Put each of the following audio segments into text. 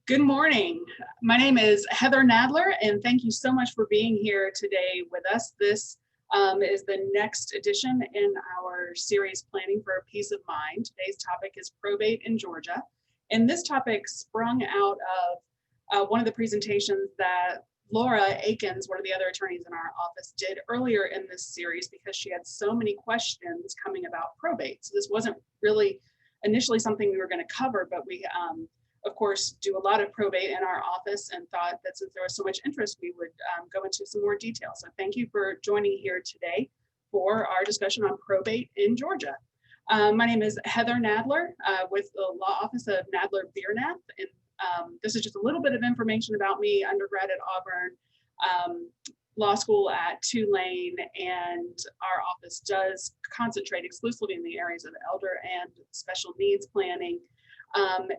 Good morning. My name is Heather Nadler, and thank you so much for being here today with us. This is the next edition in our series, Planning for a Peace of Mind. Today's topic is probate in Georgia. And this topic sprung out of one of the presentations that Laura Akins, one of the other attorneys in our office, did earlier in this series because she had so many questions coming about probate. So this wasn't really initially something we were going to cover, but we of course, do a lot of probate in our office and thought that since there was so much interest, we would go into some more detail. So thank you for joining here today for our discussion on probate in Georgia. My name is Heather Nadler with the Law Office of Nadler Biernath. And this is just a little bit of information about me: undergrad at Auburn, law school at Tulane, and our office does concentrate exclusively in the areas of elder and special needs planning,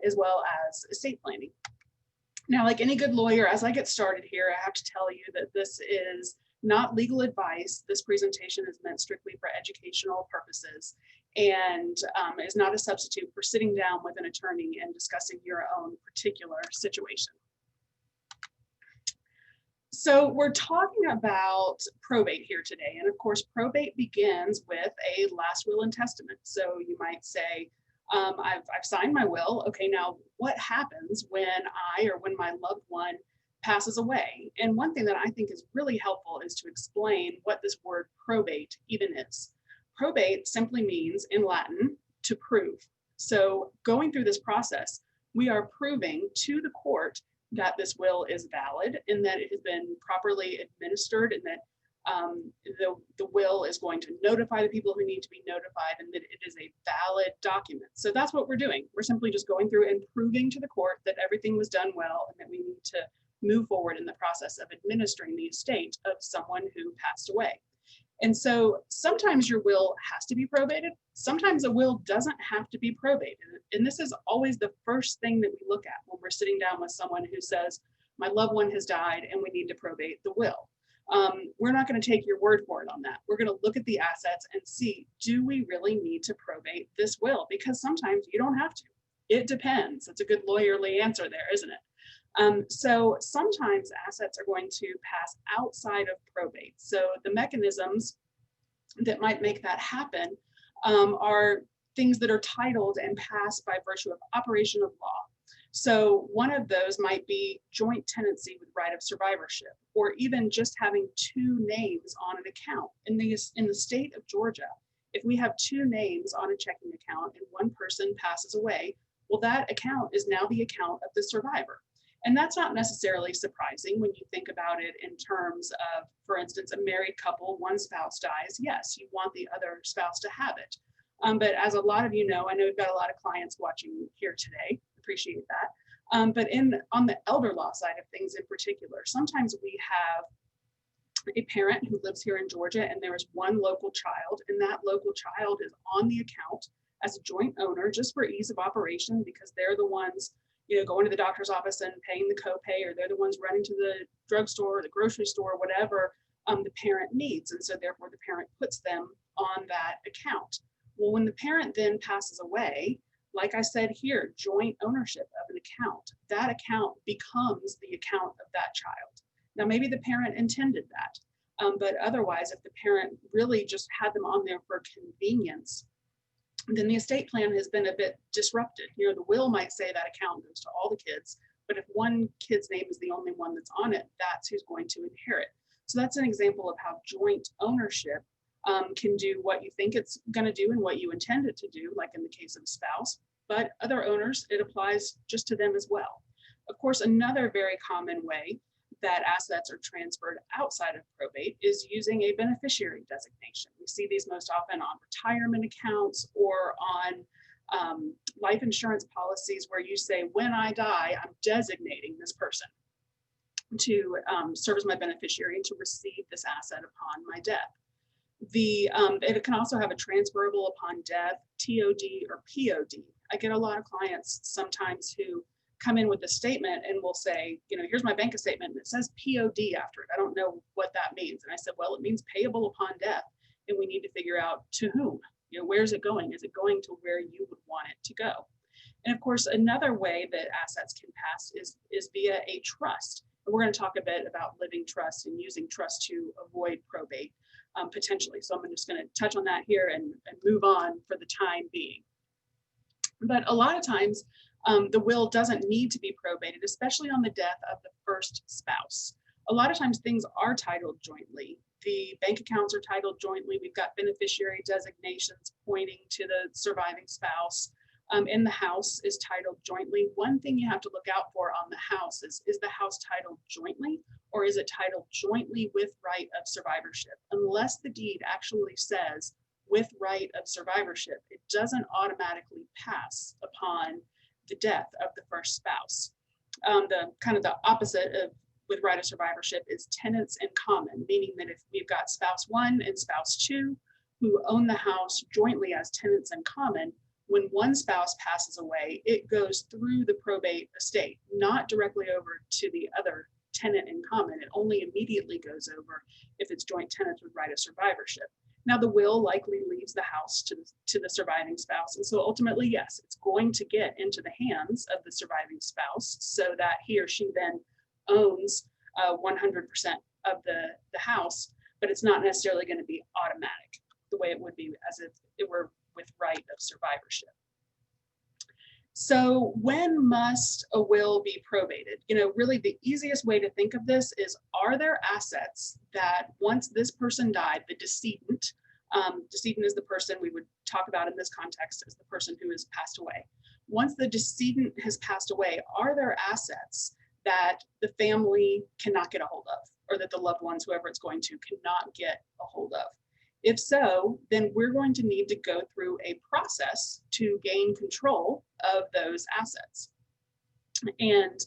as well as estate planning. Now, like any good lawyer, as I get started here, I have to tell you that this is not legal advice. This presentation is meant strictly for educational purposes and is not a substitute for sitting down with an attorney and discussing your own particular situation. So we're talking about probate here today. And of course, probate begins with a last will and testament. So you might say, I've signed my will. Okay, now what happens when when my loved one passes away? And one thing that I think is really helpful is to explain what this word probate even is. Probate simply means, in Latin, to prove. So going through this process, we are proving to the court that this will is valid and that it has been properly administered, and that the will is going to notify the people who need to be notified, and that it is a valid document. So that's what we're doing. We're simply just going through and proving to the court that everything was done well and that we need to move forward in the process of administering the estate of someone who passed away. And so sometimes your will has to be probated. Sometimes a will doesn't have to be probated. And this is always the first thing that we look at when we're sitting down with someone who says, my loved one has died and we need to probate the will. We're not going to take your word for it on that. We're going to look at the assets and see, do we really need to probate this will? Because sometimes you don't have to. It depends. It's a good lawyerly answer there, isn't it? So sometimes assets are going to pass outside of probate. So the mechanisms that might make that happen are things that are titled and passed by virtue of operation of law. So one of those might be joint tenancy with right of survivorship, or even just having two names on an account. In the state of Georgia, if we have two names on a checking account and one person passes away, well, that account is now the account of the survivor. And that's not necessarily surprising when you think about it in terms of, for instance, a married couple, one spouse dies. Yes, you want the other spouse to have it. But as a lot of you know, I know we've got a lot of clients watching here today. Appreciate that. But on the elder law side of things in particular, sometimes we have a parent who lives here in Georgia and there is one local child, and that local child is on the account as a joint owner just for ease of operation, because they're the ones, going to the doctor's office and paying the copay, or they're the ones running to the drugstore or the grocery store, whatever the parent needs. And so therefore the parent puts them on that account. Well, when the parent then passes away, like I said here, joint ownership of an account, that account becomes the account of that child. Now, maybe the parent intended that, but otherwise, if the parent really just had them on there for convenience, then the estate plan has been a bit disrupted. The will might say that account goes to all the kids, but if one kid's name is the only one that's on it, that's who's going to inherit. So that's an example of how joint ownership can do what you think it's going to do and what you intend it to do, like in the case of a spouse. But other owners, it applies just to them as well. Of course, another very common way that assets are transferred outside of probate is using a beneficiary designation. We see these most often on retirement accounts or on life insurance policies where you say, when I die, I'm designating this person to serve as my beneficiary and to receive this asset upon my death. It can also have a transferable upon death, TOD or POD. I get a lot of clients sometimes who come in with a statement and will say, here's my bank statement and it says POD after it. I don't know what that means. And I said, well, it means payable upon death. And we need to figure out to whom, where's it going? Is it going to where you would want it to go? And of course, another way that assets can pass is via a trust. And we're going to talk a bit about living trust and using trust to avoid probate potentially. So I'm just going to touch on that here and move on for the time being. But a lot of times, the will doesn't need to be probated, especially on the death of the first spouse. A lot of times things are titled jointly. The bank accounts are titled jointly. We've got beneficiary designations pointing to the surviving spouse. And the house is titled jointly. One thing you have to look out for on the house is the house titled jointly, or is it titled jointly with right of survivorship? Unless the deed actually says with right of survivorship, it doesn't automatically pass upon the death of the first spouse. The kind of the opposite of with right of survivorship is tenants in common, meaning that if we've got spouse 1 and spouse 2 who own the house jointly as tenants in common, when one spouse passes away, it goes through the probate estate, not directly over to the other tenant in common. It only immediately goes over if it's joint tenants with right of survivorship. Now, the will likely leaves the house to the surviving spouse. And so ultimately, yes, it's going to get into the hands of the surviving spouse so that he or she then owns 100% of the house, but it's not necessarily going to be automatic the way it would be as if it were with right of survivorship. So when must a will be probated? Really the easiest way to think of this is, are there assets that once this person died, the decedent, decedent is the person we would talk about in this context as the person who has passed away. Once the decedent has passed away, are there assets that the family cannot get a hold of, or that the loved ones, whoever it's going to, cannot get a hold of? If so, then we're going to need to go through a process to gain control of those assets. And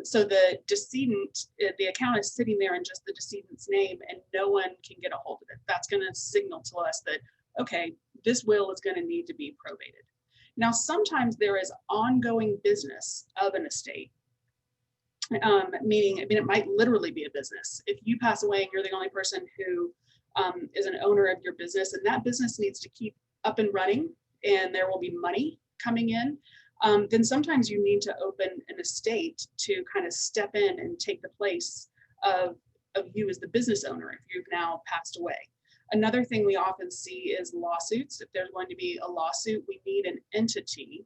so the decedent, the account is sitting there in just the decedent's name and no one can get a hold of it. That's going to signal to us that, okay, this will is going to need to be probated. Now, sometimes there is ongoing business of an estate. Meaning, it might literally be a business. If you pass away and you're the only person who is an owner of your business, and that business needs to keep up and running and there will be money coming in, then sometimes you need to open an estate to kind of step in and take the place of you as the business owner if you've now passed away. Another thing we often see is lawsuits. If there's going to be a lawsuit, we need an entity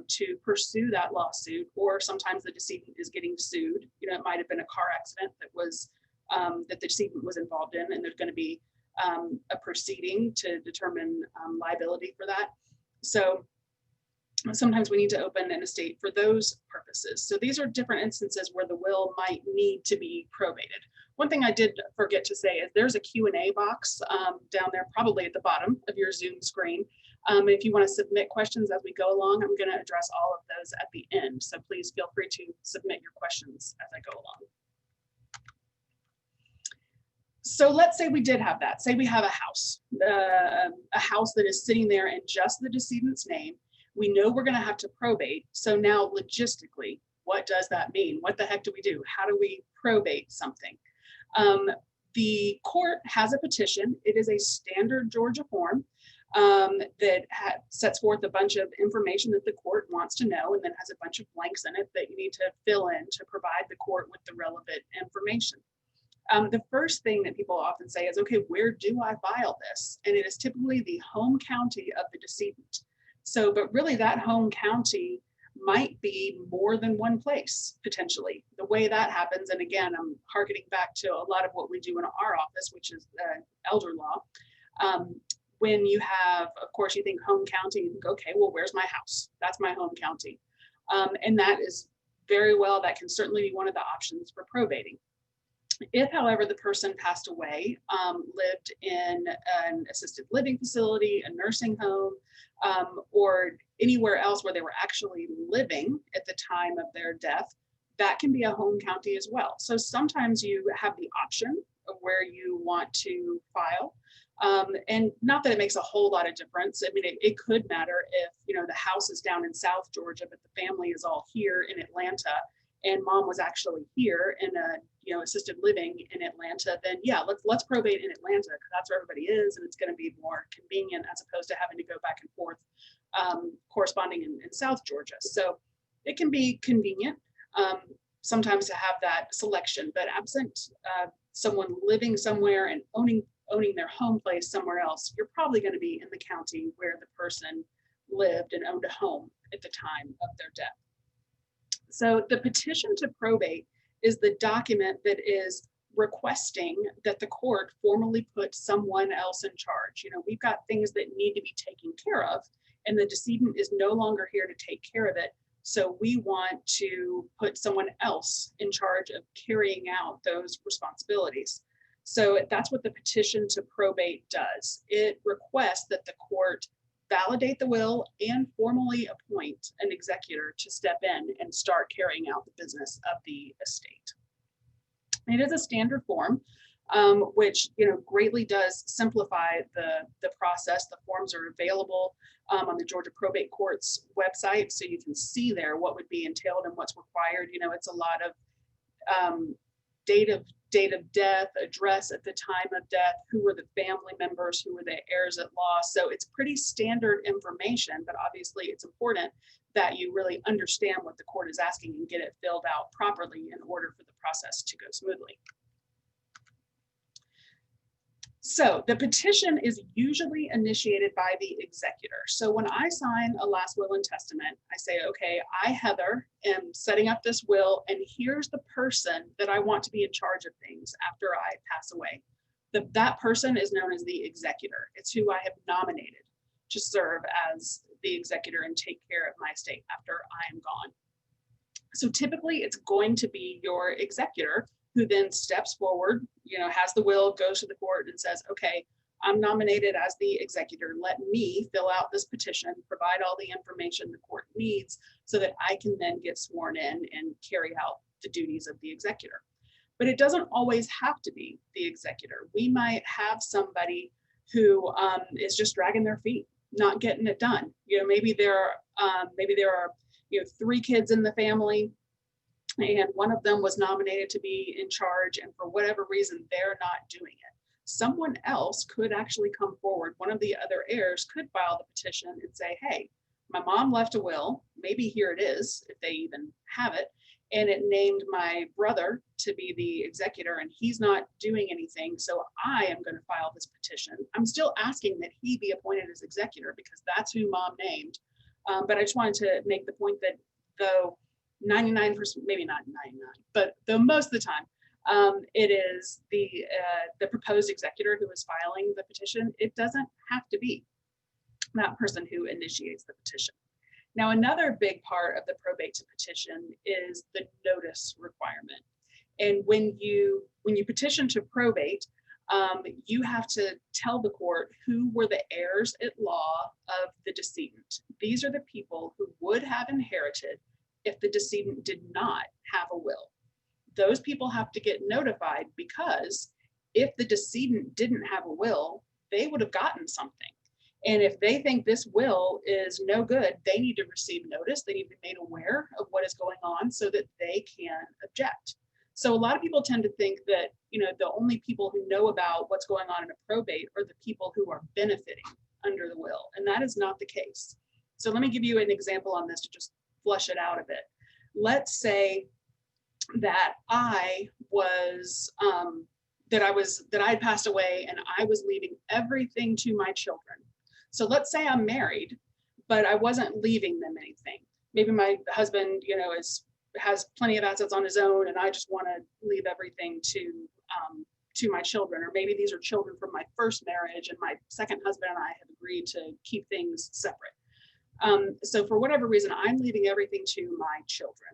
to pursue that lawsuit, or sometimes the decedent is getting sued. It might have been a car accident that was that the decedent was involved in, and there's going to be a proceeding to determine liability for that. So sometimes we need to open an estate for those purposes. So these are different instances where the will might need to be probated. One thing I did forget to say is there's a Q&A box down there, probably at the bottom of your Zoom screen. If you want to submit questions as we go along, I'm going to address all of those at the end. So please feel free to submit your questions as I go along. So let's say we did have that. Say we have a house that is sitting there in just the decedent's name. We know we're going to have to probate. So now logistically, what does that mean? What the heck do we do? How do we probate something? The court has a petition. It is a standard Georgia form that sets forth a bunch of information that the court wants to know, and then has a bunch of blanks in it that you need to fill in to provide the court with the relevant information. The first thing that people often say is, okay, where do I file this? And it is typically the home county of the decedent. So, but really that home county might be more than one place, potentially. The way that happens, and again, I'm harkening back to a lot of what we do in our office, which is elder law. When you have, of course, you think home county, you think, okay, well, where's my house? That's my home county. And that is very well, that can certainly be one of the options for probating. If, however, the person passed away, lived in an assisted living facility, a nursing home, or anywhere else where they were actually living at the time of their death, that can be a home county as well. So sometimes you have the option of where you want to file. And not that it makes a whole lot of difference. I mean, it could matter if, the house is down in South Georgia, but the family is all here in Atlanta, and mom was actually here in a assisted living in Atlanta, then yeah, let's probate in Atlanta, because that's where everybody is, and it's going to be more convenient as opposed to having to go back and forth corresponding in South Georgia. So it can be convenient sometimes to have that selection, but absent someone living somewhere and owning their home place somewhere else, you're probably going to be in the county where the person lived and owned a home at the time of their death. So the petition to probate is the document that is requesting that the court formally put someone else in charge. You know, we've got things that need to be taken care of, and the decedent is no longer here to take care of it. So we want to put someone else in charge of carrying out those responsibilities. So that's what the petition to probate does. It requests that the court validate the will and formally appoint an executor to step in and start carrying out the business of the estate. It is a standard form, which greatly does simplify the process. The forms are available on the Georgia Probate Court's website, so you can see there what would be entailed and what's required. It's a lot of date of death, address at the time of death, who were the family members, who were the heirs at law. So it's pretty standard information, but obviously it's important that you really understand what the court is asking and get it filled out properly in order for the process to go smoothly. So the petition is usually initiated by the executor. So when I sign a last will and testament, I say, okay, I, Heather, am setting up this will, and here's the person that I want to be in charge of things after I pass away. That person is known as the executor. It's who I have nominated to serve as the executor and take care of my estate after I am gone. So typically it's going to be your executor who then steps forward, has the will, goes to the court and says, okay, I'm nominated as the executor. Let me fill out this petition, provide all the information the court needs so that I can then get sworn in and carry out the duties of the executor. But it doesn't always have to be the executor. We might have somebody who is just dragging their feet, not getting it done. Maybe there are 3 kids in the family, and one of them was nominated to be in charge, and for whatever reason, they're not doing it. Someone else could actually come forward. One of the other heirs could file the petition and say, hey, my mom left a will, maybe here it is, if they even have it, and it named my brother to be the executor, and he's not doing anything, so I am going to file this petition. I'm still asking that he be appointed as executor because that's who mom named. But I just wanted to make the point that though 99%, maybe not 99, but though most of the time, it is the proposed executor who is filing the petition. It doesn't have to be that person who initiates the petition. Now, another big part of the probate to petition is the notice requirement. And when you petition to probate, you have to tell the court who were the heirs at law of the decedent. These are the people who would have inherited if the decedent did not have a will. Those people have to get notified because if the decedent didn't have a will, they would have gotten something. And if they think this will is no good, they need to receive notice. They need to be made aware of what is going on so that they can object. So a lot of people tend to think that, the only people who know about what's going on in a probate are the people who are benefiting under the will. And that is not the case. So let me give you an example on this to just flush it out a bit. Let's say that I had passed away and I was leaving everything to my children. So let's say I'm married, but I wasn't leaving them anything. Maybe my husband, has plenty of assets on his own, and I just want to leave everything to my children. Or maybe these are children from my first marriage, and my second husband and I have agreed to keep things separate. So for whatever reason, I'm leaving everything to my children.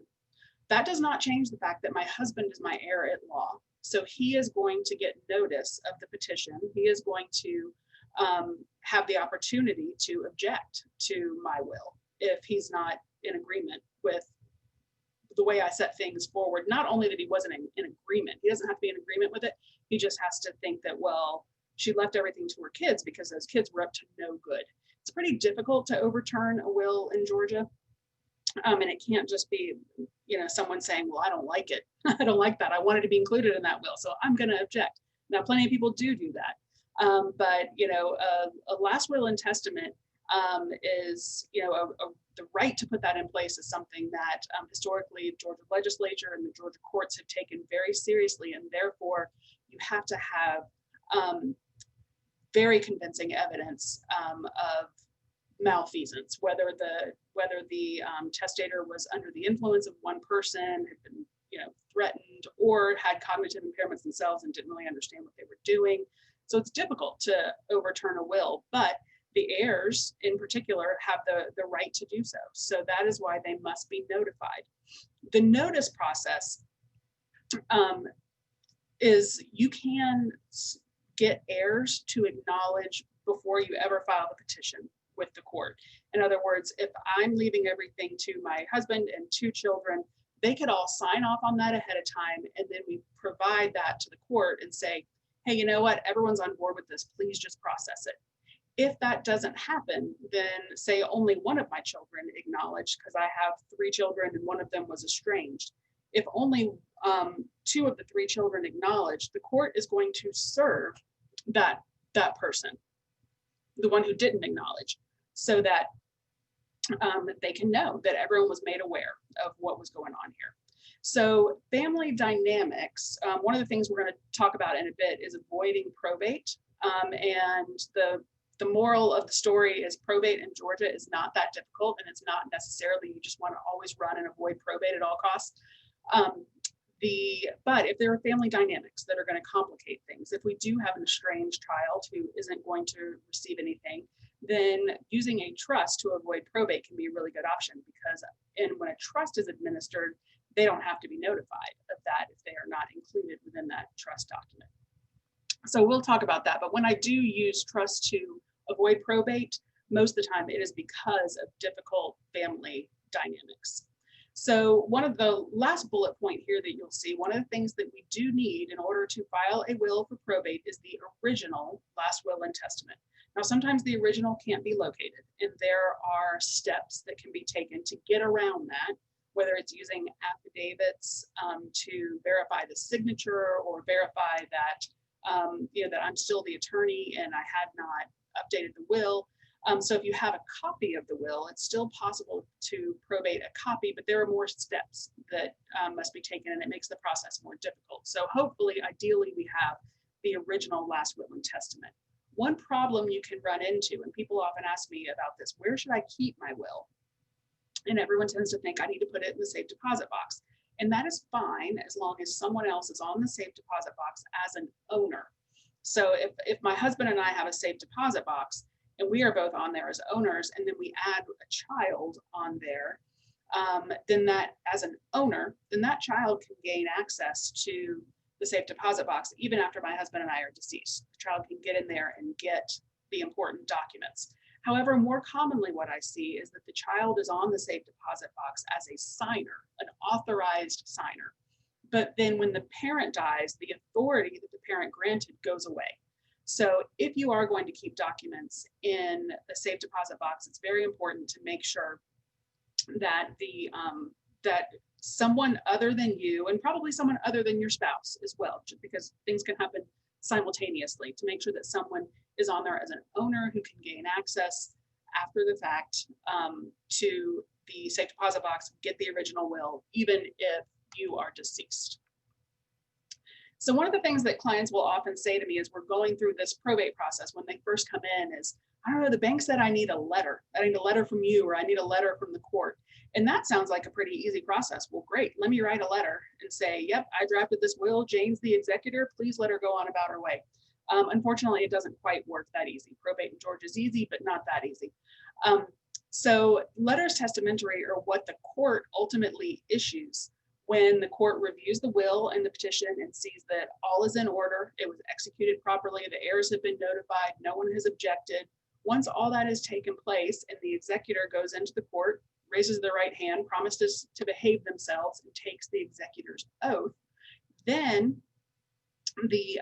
That does not change the fact that my husband is my heir at law. So he is going to get notice of the petition. He is going to have the opportunity to object to my will if he's not in agreement with the way I set things forward. Not only that he wasn't in agreement, he doesn't have to be in agreement with it. He just has to think that, well, she left everything to her kids because those kids were up to no good. It's pretty difficult to overturn a will in Georgia. And it can't just be, someone saying, well, I don't like it. I don't like that. I wanted to be included in that will, so I'm going to object. Now, plenty of people do that. But, a last will and testament is, the right to put that in place is something that historically Georgia legislature and the Georgia courts have taken very seriously, and therefore you have to have very convincing evidence of malfeasance, whether the testator was under the influence of one person, had been threatened, or had cognitive impairments themselves and didn't really understand what they were doing. So it's difficult to overturn a will, but the heirs in particular have the right to do so. So that is why they must be notified. The notice process is you can get heirs to acknowledge before you ever file the petition with the court. In other words, if I'm leaving everything to my husband and 2 children, they could all sign off on that ahead of time, and then we provide that to the court and say, hey, you know what, everyone's on board with this, please just process it. If that doesn't happen, then say only one of my children acknowledged, because I have 3 children and one of them was estranged. If only 2 of the 3 children acknowledged, the court is going to serve that person, the one who didn't acknowledge, so that they can know that everyone was made aware of what was going on here. So family dynamics, one of the things we're going to talk about in a bit is avoiding probate. And the moral of the story is probate in Georgia is not that difficult, and it's not necessarily you just want to always run and avoid probate at all costs. But if there are family dynamics that are going to complicate things, if we do have an estranged child who isn't going to receive anything, then using a trust to avoid probate can be a really good option, because when a trust is administered, they don't have to be notified of that if they are not included within that trust document. So we'll talk about that. But when I do use trust to avoid probate, most of the time it is because of difficult family dynamics. So one of the last bullet point here that you'll see, one of the things that we do need in order to file a will for probate is the original last will and testament. Now, sometimes the original can't be located, and there are steps that can be taken to get around that, whether it's using affidavits to verify the signature or verify that that I'm still the attorney and I had not updated the will. So if you have a copy of the will, it's still possible to probate a copy, but there are more steps that must be taken, and it makes the process more difficult. So hopefully, ideally, we have the original last will and testament. One problem you can run into, and people often ask me about this, where should I keep my will? And everyone tends to think I need to put it in the safe deposit box. And that is fine as long as someone else is on the safe deposit box as an owner. So if my husband and I have a safe deposit box and we are both on there as owners, and then we add a child on there, then that as an owner, then that child can gain access to the safe deposit box even after my husband and I are deceased. The child can get in there and get the important documents. However, more commonly what I see is that the child is on the safe deposit box as a signer, an authorized signer. But then when the parent dies, the authority that the parent granted goes away. So if you are going to keep documents in a safe deposit box, it's very important to make sure that that someone other than you, and probably someone other than your spouse as well, just because things can happen simultaneously, to make sure that someone is on there as an owner who can gain access after the fact to the safe deposit box, get the original will, even if you are deceased. So one of the things that clients will often say to me as we're going through this probate process when they first come in is, I don't know, the bank said I need a letter. I need a letter from you, or I need a letter from the court. And that sounds like a pretty easy process. Well, great, let me write a letter and say, yep, I drafted this will, Jane's the executor, please let her go on about her way. Unfortunately, it doesn't quite work that easy. Probate in Georgia is easy, but not that easy. So letters testamentary are what the court ultimately issues when the court reviews the will and the petition and sees that all is in order, it was executed properly, the heirs have been notified, no one has objected. Once all that has taken place and the executor goes into the court, raises their right hand, promises to behave themselves, and takes the executor's oath, then the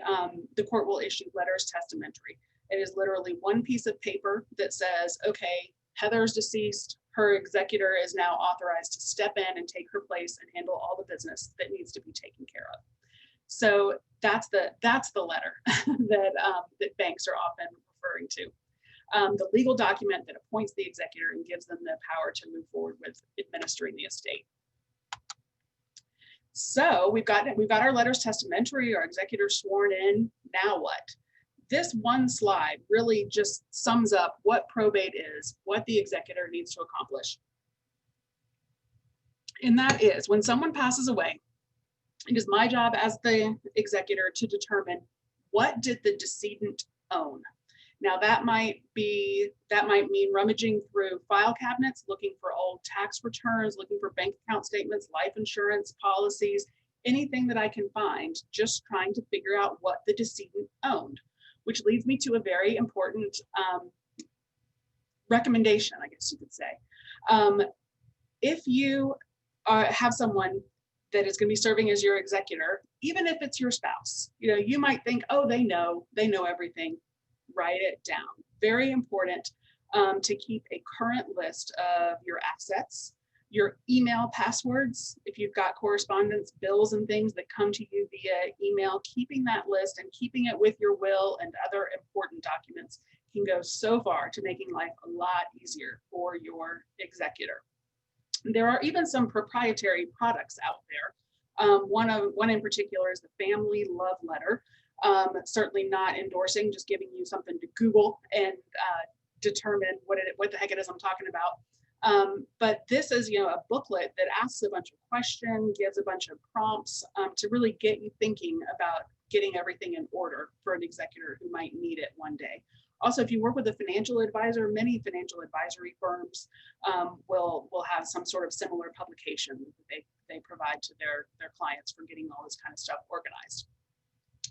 court will issue letters testamentary. It is literally one piece of paper that says, okay, Heather's deceased, her executor is now authorized to step in and take her place and handle all the business that needs to be taken care of. So that's the letter that banks are often referring to. the legal document that appoints the executor and gives them the power to move forward with administering the estate. So we've got our letters testamentary, our executor sworn in. Now what? This one slide really just sums up what probate is, what the executor needs to accomplish. And that is, when someone passes away, it is my job as the executor to determine what did the decedent own. Now that might mean rummaging through file cabinets, looking for old tax returns, looking for bank account statements, life insurance policies, anything that I can find, just trying to figure out what the decedent owned, which leads me to a very important recommendation, I guess you could say. If you have someone that is going to be serving as your executor, even if it's your spouse, you might think, oh, they know everything. Write it down. Very important to keep a current list of your assets, your email passwords. If you've got correspondence, bills and things that come to you via email, keeping that list and keeping it with your will and other important documents can go so far to making life a lot easier for your executor. There are even some proprietary products out there. One in particular is the Family Love Letter. Certainly not endorsing, just giving you something to Google and determine what the heck it is I'm talking about. But this is, a booklet that asks a bunch of questions, gives a bunch of prompts to really get you thinking about getting everything in order for an executor who might need it one day. Also, if you work with a financial advisor, many financial advisory firms will have some sort of similar publication that they provide to their clients for getting all this kind of stuff organized.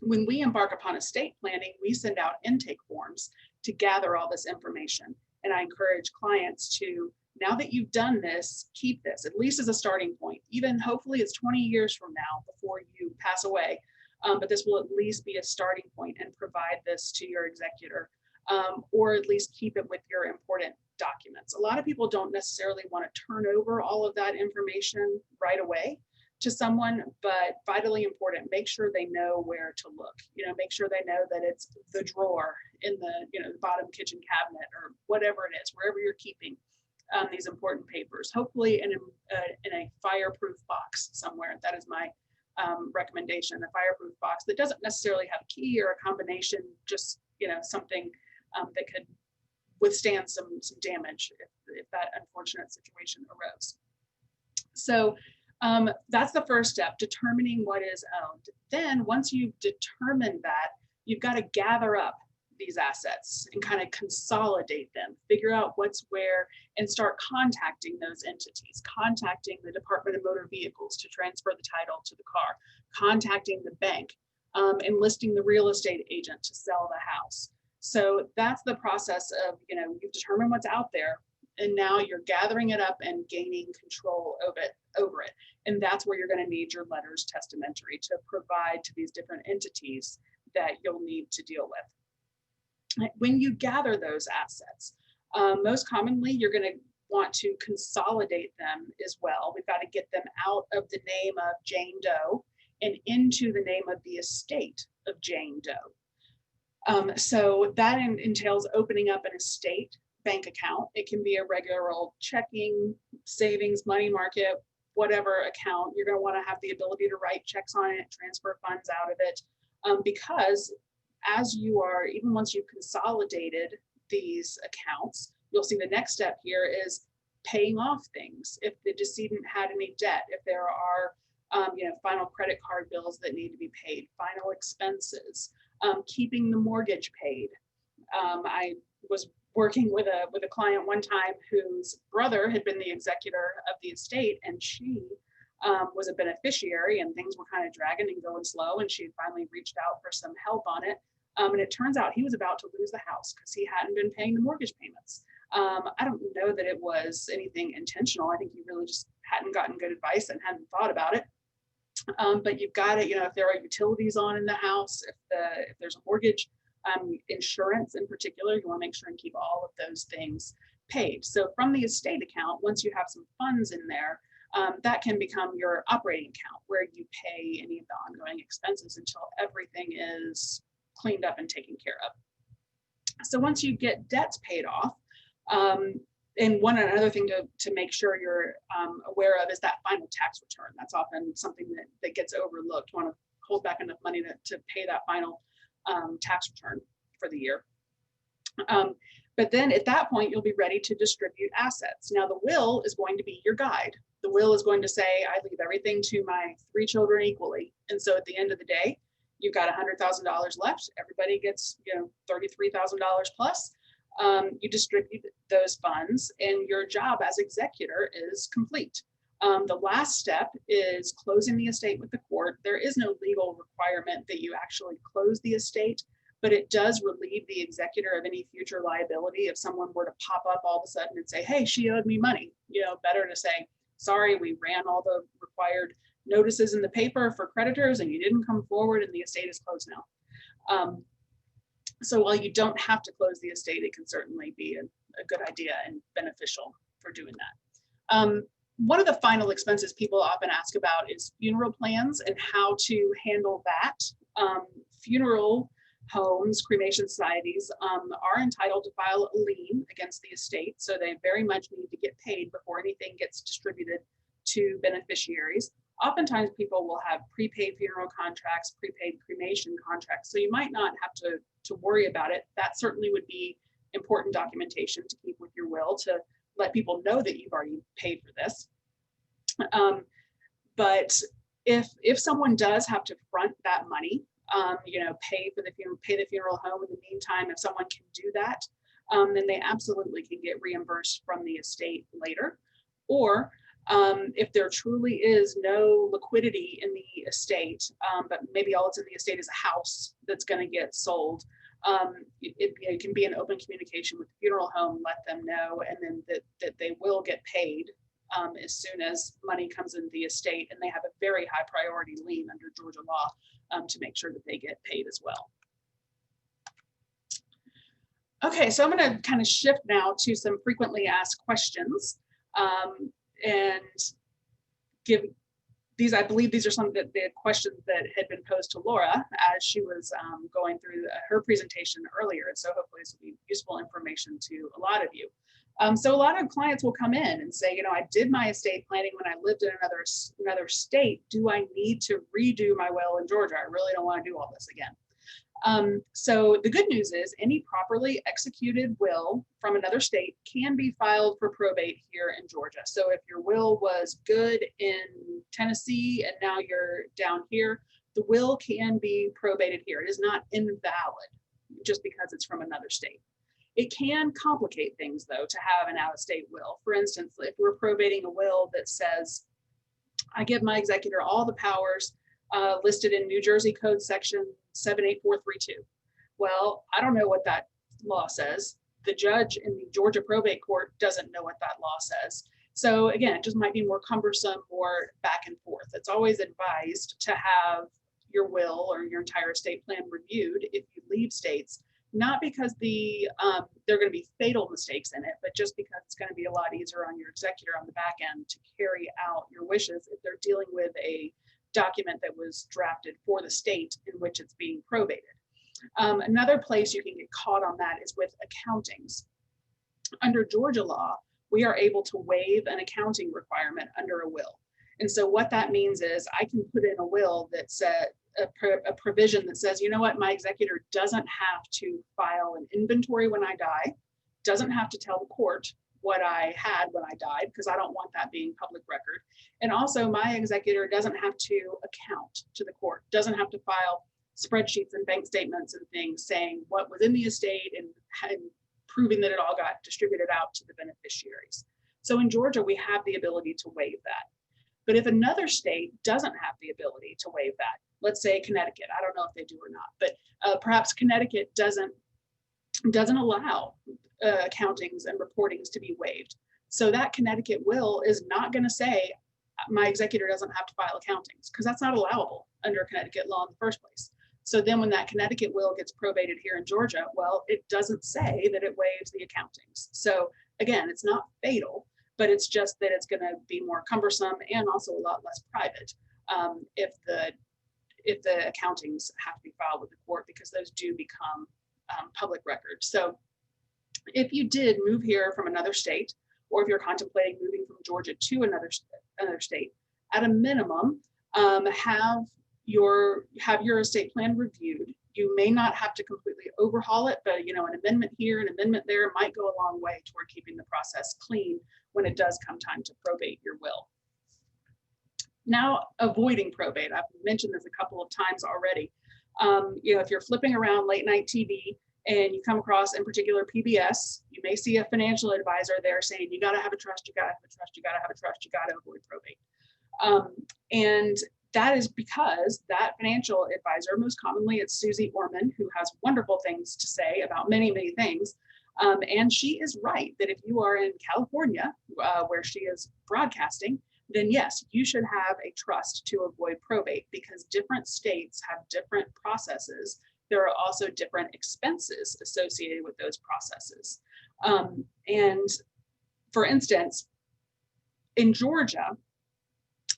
When we embark upon estate planning, we send out intake forms to gather all this information. And I encourage clients to, now that you've done this, keep this, at least as a starting point. Even hopefully it's 20 years from now before you pass away, but this will at least be a starting point and provide this to your executor, or at least keep it with your important documents. A lot of people don't necessarily want to turn over all of that information right away to someone, but vitally important, make sure they know where to look. Make sure they know that it's the drawer in the bottom kitchen cabinet or whatever it is, wherever you're keeping these important papers, hopefully in a fireproof box somewhere. That is my recommendation, a fireproof box that doesn't necessarily have a key or a combination, just something that could withstand some damage if that unfortunate situation arose. So that's the first step, determining what is owned. Then once you've determined that, you've got to gather up these assets and kind of consolidate them, figure out what's where, and start contacting those entities, contacting the Department of Motor Vehicles to transfer the title to the car, contacting the bank, enlisting the real estate agent to sell the house. So that's the process of, you've determined what's out there, and now you're gathering it up and gaining control over it. And that's where you're going to need your letters testamentary to provide to these different entities that you'll need to deal with. When you gather those assets, most commonly, you're going to want to consolidate them as well. We've got to get them out of the name of Jane Doe and into the name of the estate of Jane Doe. So that entails opening up an estate bank account. It can be a regular old checking, savings, money market, whatever account. You're going to want to have the ability to write checks on it, transfer funds out of it, because as you are, even once you've consolidated these accounts, you'll see the next step here is paying off things. If the decedent had any debt, if there are final credit card bills that need to be paid, final expenses, keeping the mortgage paid. I was working with a client one time whose brother had been the executor of the estate, and she was a beneficiary, and things were kind of dragging and going slow, and she had finally reached out for some help on it. And it turns out he was about to lose the house because he hadn't been paying the mortgage payments. I don't know that it was anything intentional. I think he really just hadn't gotten good advice and hadn't thought about it. But you've got to, if there are utilities on in the house, if there's a mortgage, insurance in particular, you want to make sure and keep all of those things paid. So from the estate account, once you have some funds in there, that can become your operating account where you pay any of the ongoing expenses until everything is cleaned up and taken care So once you get debts paid off, and another thing to make sure you're aware of is that final tax return. That's often something that gets overlooked. You want to hold back enough money to pay that final tax return for the year. But then at that point, you'll be ready to distribute assets. Now, the will is going to be your guide. The will is going to say, I leave everything to my 3 children equally. And so at the end of the day, you've got $100,000 left. Everybody gets, $33,000 plus. You distribute those funds, and your job as executor is complete. The last step is closing the estate with the court. There is no legal requirement that you actually close the estate, but it does relieve the executor of any future liability if someone were to pop up all of a sudden and say, hey, she owed me money. Better to say, sorry, we ran all the required notices in the paper for creditors and you didn't come forward and the estate is closed now. So while you don't have to close the estate, it can certainly be a good idea and beneficial for doing that. One of the final expenses people often ask about is funeral plans and how to handle that. Funeral homes, cremation societies are entitled to file a lien against the estate. So they very much need to get paid before anything gets distributed to beneficiaries. Oftentimes people will have prepaid funeral contracts, prepaid cremation contracts. So you might not have to worry about it. That certainly would be important documentation to keep with your will to let people know that you've already paid for this. But if someone does have to front that money, pay the funeral home in the meantime, if someone can do that, then they absolutely can get reimbursed from the estate later. Or if there truly is no liquidity in the estate, but maybe all that's in the estate is a house that's going to get sold, it can be an open communication with the funeral home, let them know, and then that they will get paid as soon as money comes into the estate, and they have a very high priority lien under Georgia law to make sure that they get paid as well. Okay, so I'm going to kind of shift now to some frequently asked questions and give these. I believe these are some of the questions that had been posed to Laura as she was going through her presentation earlier, and so hopefully this will be useful information to a lot of you. So a lot of clients will come in and say, I did my estate planning when I lived in another state. Do I need to redo my will in Georgia? I really don't want to do all this again. So the good news is any properly executed will from another state can be filed for probate here in Georgia. So if your will was good in Tennessee and now you're down here, the will can be probated here. It is not invalid just because it's from another state. It can complicate things, though, to have an out-of-state will. For instance, if we're probating a will that says, I give my executor all the powers listed in New Jersey Code section 78432. Well, I don't know what that law says. The judge in the Georgia probate court doesn't know what that law says. So again, it just might be more cumbersome or back and forth. It's always advised to have your will or your entire estate plan reviewed if you leave states, not because there are going to be fatal mistakes in it, but just because it's going to be a lot easier on your executor on the back end to carry out your wishes if they're dealing with a document that was drafted for the state in which it's being probated. Another place you can get caught on that is with accountings. Under Georgia law, we are able to waive an accounting requirement under a will. And so what that means is I can put in a will that said, a provision that says, you know what, my executor doesn't have to file an inventory when I die, doesn't have to tell the court what I had when I died, because I don't want that being public record. And also my executor doesn't have to account to the court, doesn't have to file spreadsheets and bank statements and things saying what was in the estate and proving that it all got distributed out to the beneficiaries. So in Georgia, we have the ability to waive that. But if another state doesn't have the ability to waive that, let's say Connecticut, I don't know if they do or not, but perhaps Connecticut doesn't allow accountings and reportings to be waived. So that Connecticut will is not going to say my executor doesn't have to file accountings, because that's not allowable under Connecticut law in the first place. So then when that Connecticut will gets probated here in Georgia, well, it doesn't say that it waives the accountings. So again, it's not fatal, but it's just that it's going to be more cumbersome and also a lot less private if the accountings have to be filed with the court, because those do become public record. So if you did move here from another state, or if you're contemplating moving from Georgia to another state, at a minimum, have your estate plan reviewed. You may not have to completely overhaul it, but an amendment here, an amendment there might go a long way toward keeping the process clean when it does come time to probate your will. Now, avoiding probate. I've mentioned this a couple of times already. If you're flipping around late night TV and you come across, in particular, PBS, you may see a financial advisor there saying, you got to have a trust, you got to have a trust, you got to have a trust, you got to avoid probate. And that is because that financial advisor, most commonly it's Susie Orman, who has wonderful things to say about many, many things. And she is right that if you are in California, where she is broadcasting, then yes, you should have a trust to avoid probate, because different states have different processes. There are also different expenses associated with those processes. And for instance, in Georgia,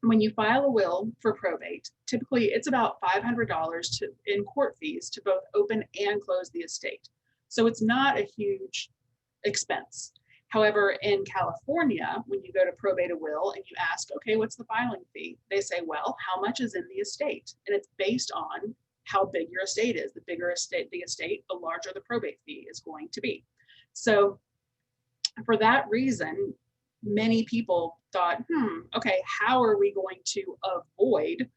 when you file a will for probate, typically it's about $500 in court fees to both open and close the estate. So it's not a huge expense. However, in California, when you go to probate a will and you ask, okay, what's the filing fee? They say, well, how much is in the estate? And it's based on how big your estate is. The bigger the estate, the larger the probate fee is going to be. So for that reason, many people thought, okay, how are we going to avoid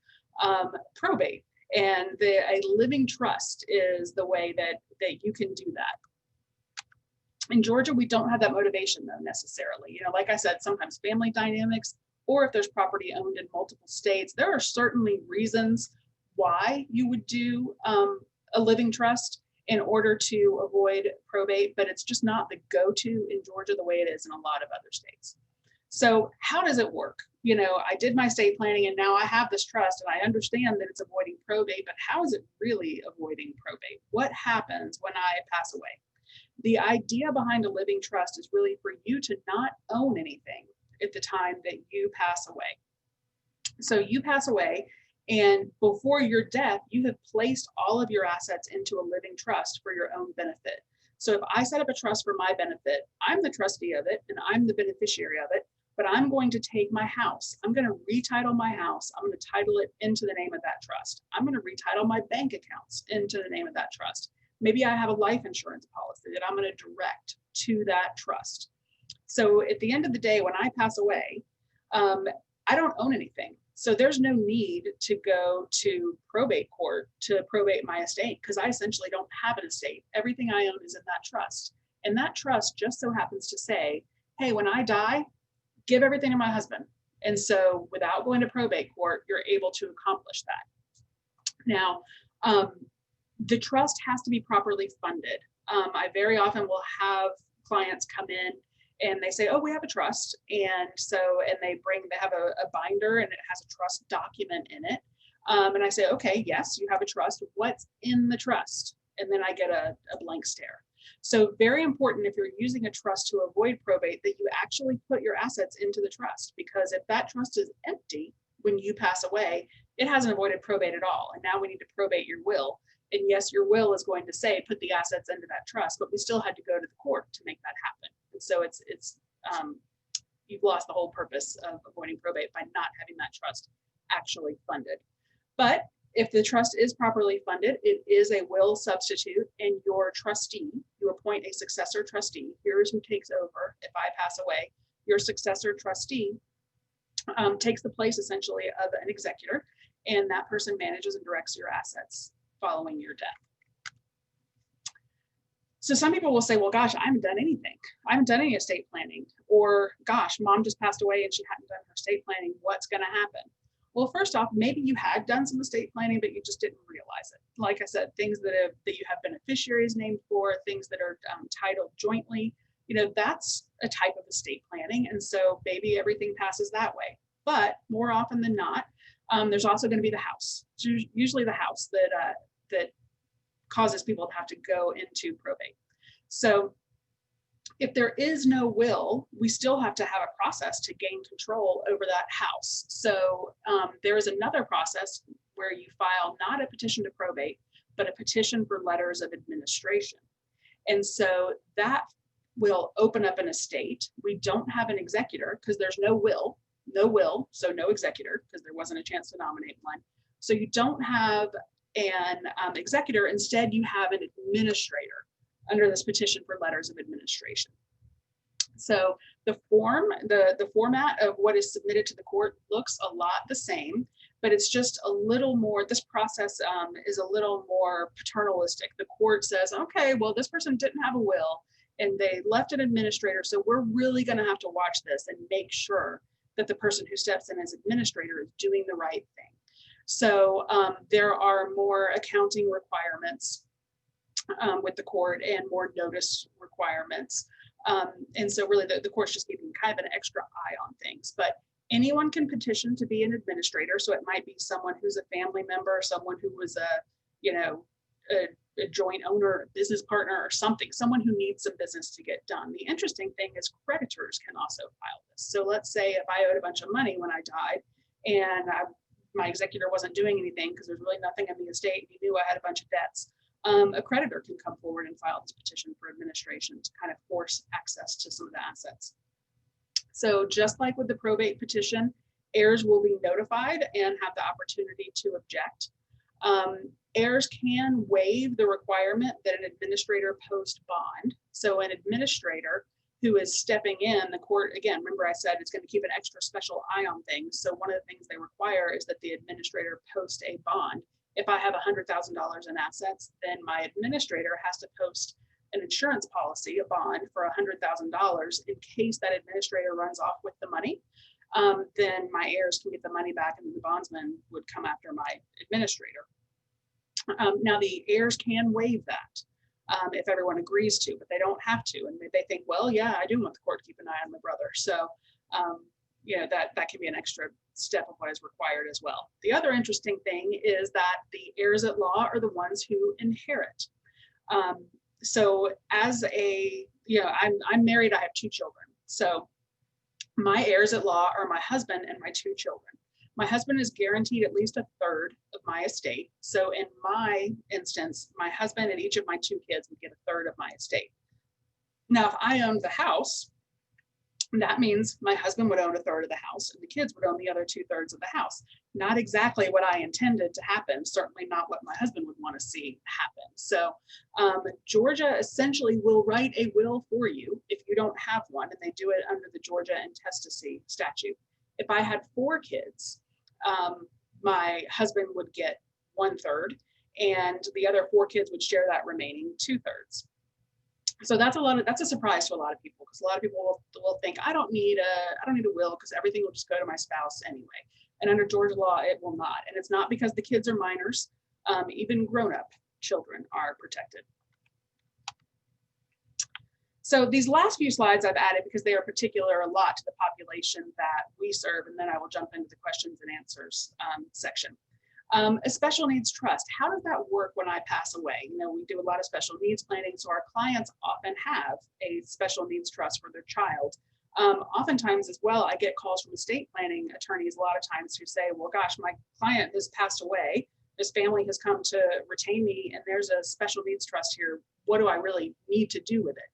probate? And a living trust is the way that you can do that. In Georgia, we don't have that motivation though, necessarily. Like I said, sometimes family dynamics, or if there's property owned in multiple states, there are certainly reasons why you would do a living trust in order to avoid probate, but it's just not the go-to in Georgia the way it is in a lot of other states. So how does it work? I did my estate planning and now I have this trust and I understand that it's avoiding probate, but how is it really avoiding probate? What happens when I pass away? The idea behind a living trust is really for you to not own anything at the time that you pass away. So you pass away, and before your death, you have placed all of your assets into a living trust for your own benefit. So if I set up a trust for my benefit, I'm the trustee of it and I'm the beneficiary of it, but I'm going to take my house. I'm going to retitle my house. I'm going to title it into the name of that trust. I'm going to retitle my bank accounts into the name of that trust. Maybe I have a life insurance policy that I'm going to direct to that trust. So at the end of the day, when I pass away, I don't own anything. So there's no need to go to probate court to probate my estate, because I essentially don't have an estate. Everything I own is in that trust. And that trust just so happens to say, hey, when I die, give everything to my husband. And so without going to probate court, you're able to accomplish that. Now, the trust has to be properly funded. I very often will have clients come in and they say, oh, we have a trust. And they have a binder and it has a trust document in it. And I say, okay, yes, you have a trust. What's in the trust? And then I get a blank stare. So very important, if you're using a trust to avoid probate, that you actually put your assets into the trust, because if that trust is empty when you pass away, it hasn't avoided probate at all. And now we need to probate your will. And yes, your will is going to say, put the assets into that trust, but we still had to go to the court to make that happen. And so you've lost the whole purpose of avoiding probate by not having that trust actually funded. But if the trust is properly funded, it is a will substitute, and your trustee, you appoint a successor trustee. Here's who takes over if I pass away. Your successor trustee takes the place essentially of an executor, and that person manages and directs your assets following your death. So some people will say, well, gosh, I haven't done anything. I haven't done any estate planning. Or gosh, mom just passed away and she hadn't done her estate planning. What's going to happen? Well, first off, maybe you had done some estate planning, but you just didn't realize it. Like I said, things that you have beneficiaries named for, things that are titled jointly, that's a type of estate planning. And so maybe everything passes that way. But more often than not, there's also going to be the house. It's usually the house that causes people to have to go into probate. So if there is no will, we still have to have a process to gain control over that house. So there is another process where you file not a petition to probate, but a petition for letters of administration. And so that will open up an estate. We don't have an executor because there's no will, so no executor because there wasn't a chance to nominate one. So you don't have an executor. Instead, you have an administrator under this petition for letters of administration. So the format of what is submitted to the court looks a lot the same, but it's just a little more, this process is a little more paternalistic. The court says, okay, well, this person didn't have a will and they left an administrator, so we're really gonna have to watch this and make sure that the person who steps in as administrator is doing the right thing. So there are more accounting requirements with the court and more notice requirements. And so really the court's just keeping kind of an extra eye on things, but anyone can petition to be an administrator. So it might be someone who's a family member, someone who was a joint owner, business partner or something, someone who needs some business to get done. The interesting thing is creditors can also file this. So let's say if I owed a bunch of money when I died and my executor wasn't doing anything because there's really nothing in the estate, he knew I had a bunch of debts, a creditor can come forward and file this petition for administration to kind of force access to some of the assets. So just like with the probate petition, heirs will be notified and have the opportunity to object. Heirs can waive the requirement that an administrator post bond. So an administrator who is stepping in, the court, again, remember I said it's going to keep an extra special eye on things. So one of the things they require is that the administrator post a bond. If I have $100,000 in assets, then my administrator has to post an insurance policy, a bond for $100,000 in case that administrator runs off with the money. Then my heirs can get the money back and the bondsman would come after my administrator. Now the heirs can waive that if everyone agrees to, but they don't have to. And they think, well, yeah, I do want the court to keep an eye on my brother. So that can be an extra step of what is required as well. The other interesting thing is that the heirs at law are the ones who inherit. So as I'm married, I have 2 children. So my heirs at law are my husband and my 2 children. My husband is guaranteed at least 1/3 of my estate. So in my instance, my husband and each of my 2 kids would get 1/3 of my estate. Now, if I owned the house, that means my husband would own 1/3 of the house and the kids would own the other 2/3 of the house. Not exactly what I intended to happen, certainly not what my husband would want to see happen. So Georgia essentially will write a will for you if you don't have one, and they do it under the Georgia intestacy statute. If I had 4 kids, my husband would get 1/3 and the other 4 kids would share that remaining 2/3. So that's a surprise to a lot of people, because a lot of people will think, I don't need a will because everything will just go to my spouse anyway. And under Georgia law, it will not. And it's not because the kids are minors. Even grown-up children are protected. So these last few slides I've added because they are particular a lot to the population that we serve, and then I will jump into the questions and answers section. A special needs trust, how does that work when I pass away? We do a lot of special needs planning, so our clients often have a special needs trust for their child. Oftentimes as well, I get calls from estate planning attorneys a lot of times who say, well, gosh, my client has passed away, this family has come to retain me, and there's a special needs trust here. What do I really need to do with it?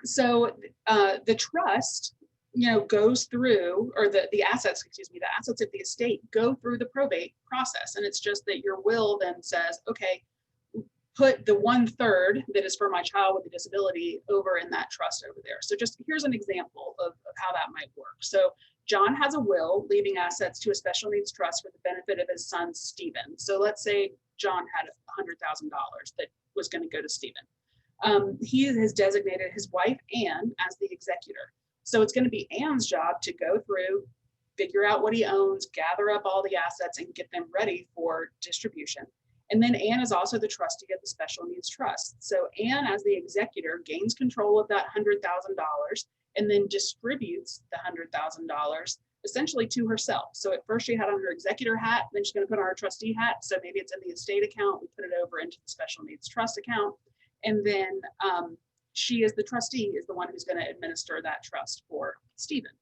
So the trust goes through, or the assets, the assets of the estate go through the probate process. And it's just that your will then says, okay, put the 1/3 that is for my child with a disability over in that trust over there. So just here's an example of how that might work. So John has a will leaving assets to a special needs trust for the benefit of his son, Stephen. So let's say John had $100,000 that was going to go to Stephen. He has designated his wife, Anne, as the executor. So it's going to be Anne's job to go through, figure out what he owns, gather up all the assets and get them ready for distribution. And then Anne is also the trustee of the special needs trust. So Anne, as the executor, gains control of that $100,000 and then distributes the $100,000 essentially to herself. So at first she had on her executor hat, then she's going to put on her trustee hat. So maybe it's in the estate account, we put it over into the special needs trust account. And then she, as the trustee, is the one who's going to administer that trust for Stephen.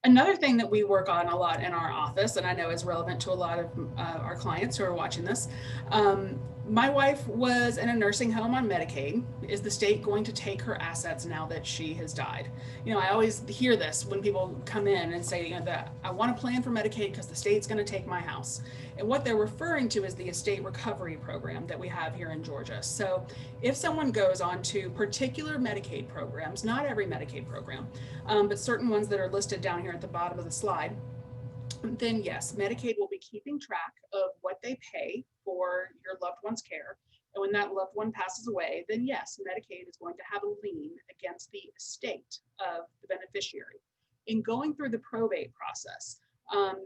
Another thing that we work on a lot in our office, and I know is relevant to a lot of our clients who are watching this, my wife was in a nursing home on Medicaid. Is the state going to take her assets now that she has died? You know, I always hear this when people come in and say, you know, that I want to plan for Medicaid because the state's going to take my house. And what they're referring to is the estate recovery program that we have here in Georgia. So if someone goes on to particular Medicaid programs, not every Medicaid program, but certain ones that are listed down here at the bottom of the slide, then yes, Medicaid will be keeping track of what they pay for your loved one's care. And when that loved one passes away, then yes, Medicaid is going to have a lien against the estate of the beneficiary. In going through the probate process,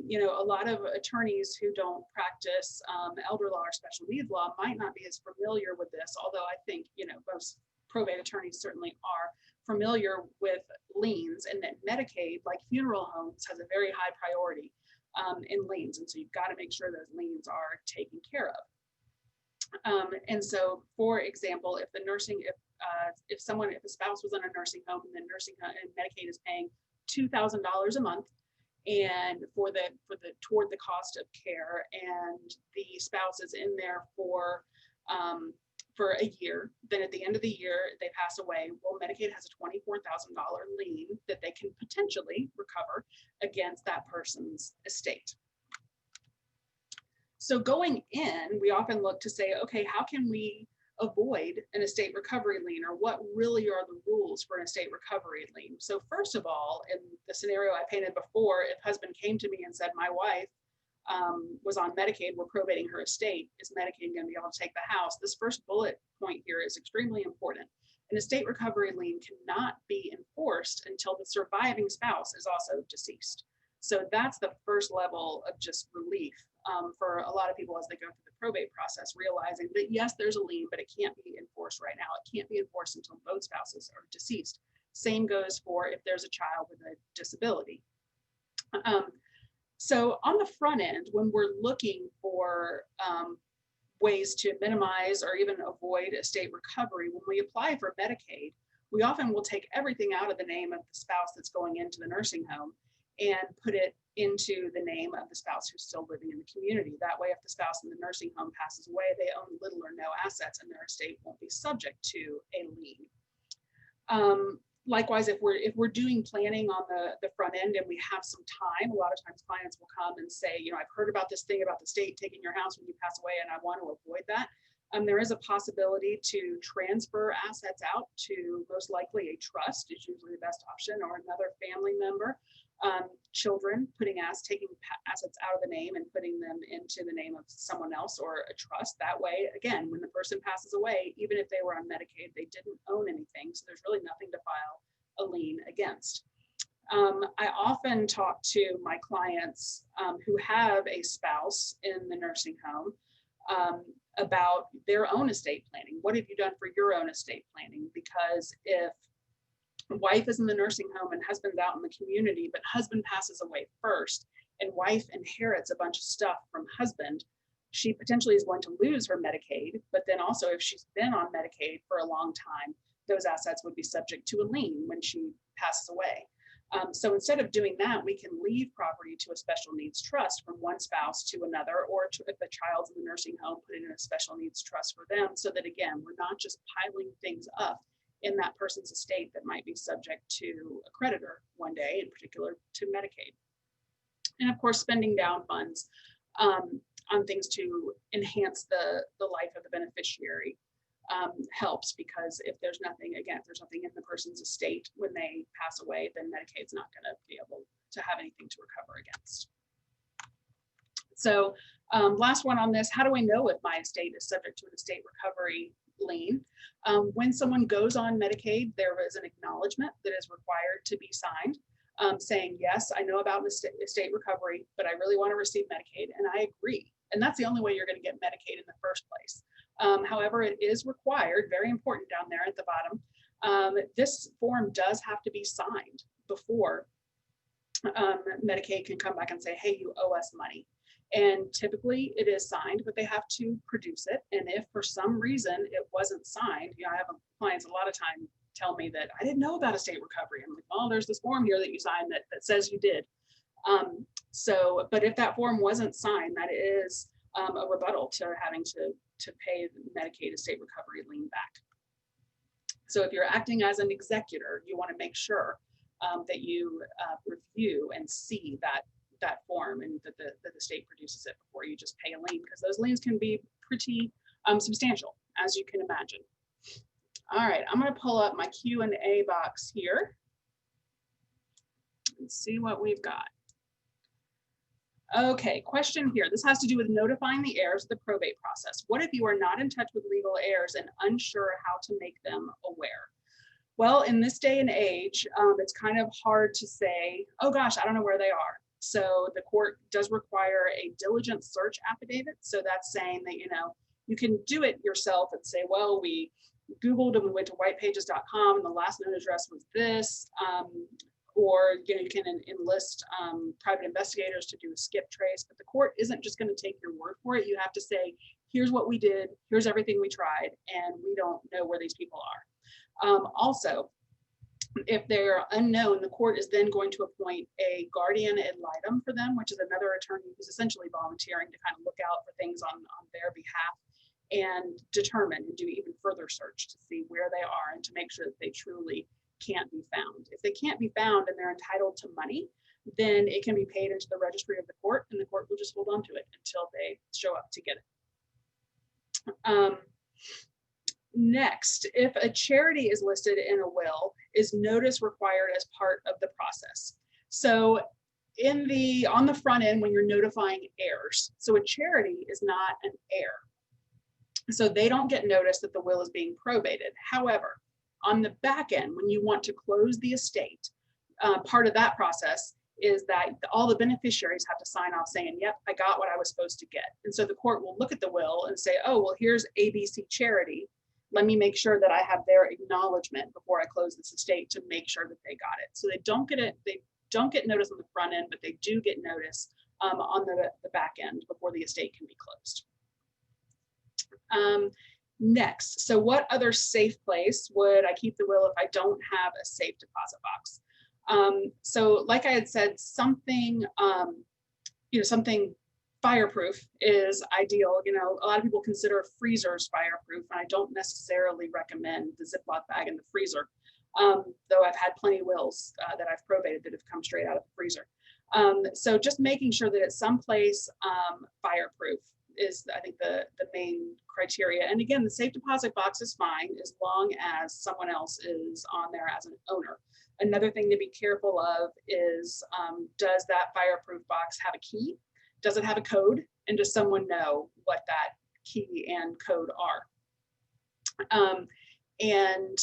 you know, a lot of attorneys who don't practice elder law or special needs law might not be as familiar with this, although I think, you know, most probate attorneys certainly are familiar with liens, and that Medicaid, like funeral homes, has a very high priority in liens. And so you've got to make sure those liens are taken care of. And so, for example, if the nursing, if a spouse was in a nursing home and the nursing home and Medicaid is paying $2,000 a month, and toward the cost of care, and the spouse is in there for a year, then at the end of the year they pass away. Well, Medicaid has a $24,000 lien that they can potentially recover against that person's estate. So going in, we often look to say, okay, how can we avoid an estate recovery lien, or what really are the rules for an estate recovery lien? So first of all, in the scenario I painted before, if husband came to me and said, my wife was on Medicaid, we're probating her estate, is Medicaid going to be able to take the house? This first bullet point here is extremely important. An estate recovery lien cannot be enforced until the surviving spouse is also deceased. So that's the first level of just relief for a lot of people as they go through the probate process, realizing that yes, there's a lien, but it can't be enforced right now. It can't be enforced until both spouses are deceased. Same goes for if there's a child with a disability. So on the front end, when we're looking for ways to minimize or even avoid estate recovery, when we apply for Medicaid, we often will take everything out of the name of the spouse that's going into the nursing home and put it into the name of the spouse who's still living in the community. That way, if the spouse in the nursing home passes away, they own little or no assets, and their estate won't be subject to a lien. Likewise, if we're doing planning on the front end and we have some time, a lot of times clients will come and say, you know, I've heard about this thing about the state taking your house when you pass away, and I want to avoid that. There is a possibility to transfer assets out to, most likely, a trust is usually the best option, or another family member. Children, taking assets out of the name and putting them into the name of someone else or a trust. That way, again, when the person passes away, even if they were on Medicaid, they didn't own anything, so there's really nothing to file a lien against. I often talk to my clients who have a spouse in the nursing home about their own estate planning. What have you done for your own estate planning? Because if wife is in the nursing home and husband's out in the community, but husband passes away first and wife inherits a bunch of stuff from husband, she potentially is going to lose her Medicaid. But then also, if she's been on Medicaid for a long time, those assets would be subject to a lien when she passes away. So instead of doing that, we can leave property to a special needs trust from one spouse to another, or if the child's in the nursing home, put it in a special needs trust for them, so that, again, we're not just piling things up in that person's estate that might be subject to a creditor one day, in particular to Medicaid. And of course, spending down funds on things to enhance the life of the beneficiary helps, because if there's nothing in the person's estate when they pass away, then Medicaid's not going to be able to have anything to recover against. So last one on this, how do I know if my estate is subject to an estate recovery lien? When someone goes on Medicaid, there is an acknowledgement that is required to be signed saying, yes, I know about estate recovery, but I really want to receive Medicaid, and I agree. And that's the only way you're going to get Medicaid in the first place. However, it is required, very important down there at the bottom. This form does have to be signed before Medicaid can come back and say, hey, you owe us money. And typically it is signed, but they have to produce it. And if for some reason it wasn't signed, you know, I have clients a lot of time tell me that I didn't know about estate recovery. I'm like, well, there's this form here that you signed that says you did. But if that form wasn't signed, that is a rebuttal to having to pay the Medicaid estate recovery lien back. So if you're acting as an executor, you want to make sure that you review and see that form, and that the state produces it before you just pay a lien, because those liens can be pretty substantial, as you can imagine. All right, I'm going to pull up my Q&A box here and see what we've got. Okay, question here. This has to do with notifying the heirs of the probate process. What if you are not in touch with legal heirs and unsure how to make them aware? Well, in this day and age, it's kind of hard to say, oh gosh, I don't know where they are. So the court does require a diligent search affidavit. So that's saying that, you can do it yourself and say, well, we Googled and we went to whitepages.com and the last known address was this. Or you can enlist private investigators to do a skip trace, but the court isn't just going to take your word for it. You have to say, here's what we did, here's everything we tried, and we don't know where these people are. Also, if they're unknown, the court is then going to appoint a guardian ad litem for them, which is another attorney who's essentially volunteering to kind of look out for things on their behalf and determine and do even further search to see where they are and to make sure that they truly can't be found. If they can't be found and they're entitled to money, then it can be paid into the registry of the court, and the court will just hold on to it until they show up to get it. Next, if a charity is listed in a will, is notice required as part of the process? So on the front end, when you're notifying heirs, so a charity is not an heir, so they don't get notice that the will is being probated. However, on the back end, when you want to close the estate, part of that process is that all the beneficiaries have to sign off saying, yep, I got what I was supposed to get. And so the court will look at the will and say, oh, well, here's ABC Charity. Let me make sure that I have their acknowledgement before I close this estate to make sure that they got it. So they don't get notice on the front end, but they do get notice on the back end before the estate can be closed. Next, so what other safe place would I keep the will if I don't have a safe deposit box? So like I had said, something fireproof is ideal. A lot of people consider freezers fireproof, and I don't necessarily recommend the Ziploc bag in the freezer, though I've had plenty of wills that I've probated that have come straight out of the freezer. So just making sure that it's someplace fireproof is, I think, the main criteria. And again, the safe deposit box is fine as long as someone else is on there as an owner. Another thing to be careful of is, does that fireproof box have a key? Does it have a code? And does someone know what that key and code are? And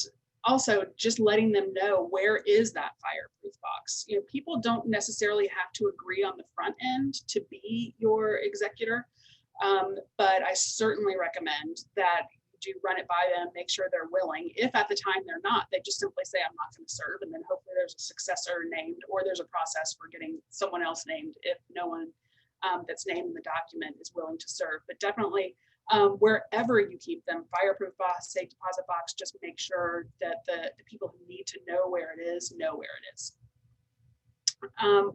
also just letting them know, where is that fireproof box? People don't necessarily have to agree on the front end to be your executor. But I certainly recommend that you do run it by them, make sure they're willing. If at the time they're not, they just simply say, I'm not going to serve. And then hopefully there's a successor named, or there's a process for getting someone else named if no one that's named in the document is willing to serve. But definitely wherever you keep them, fireproof box, safe deposit box, just make sure that the people who need to know where it is know where it is.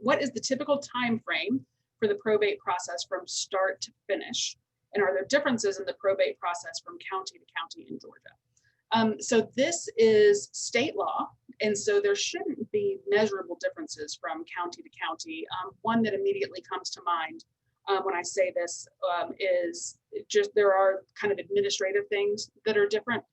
What is the typical time frame for the probate process from start to finish? And are there differences in the probate process from county to county in Georgia? So this is state law, and so there shouldn't be measurable differences from county to county. One that immediately comes to mind when I say this is just there are kind of administrative things that are different.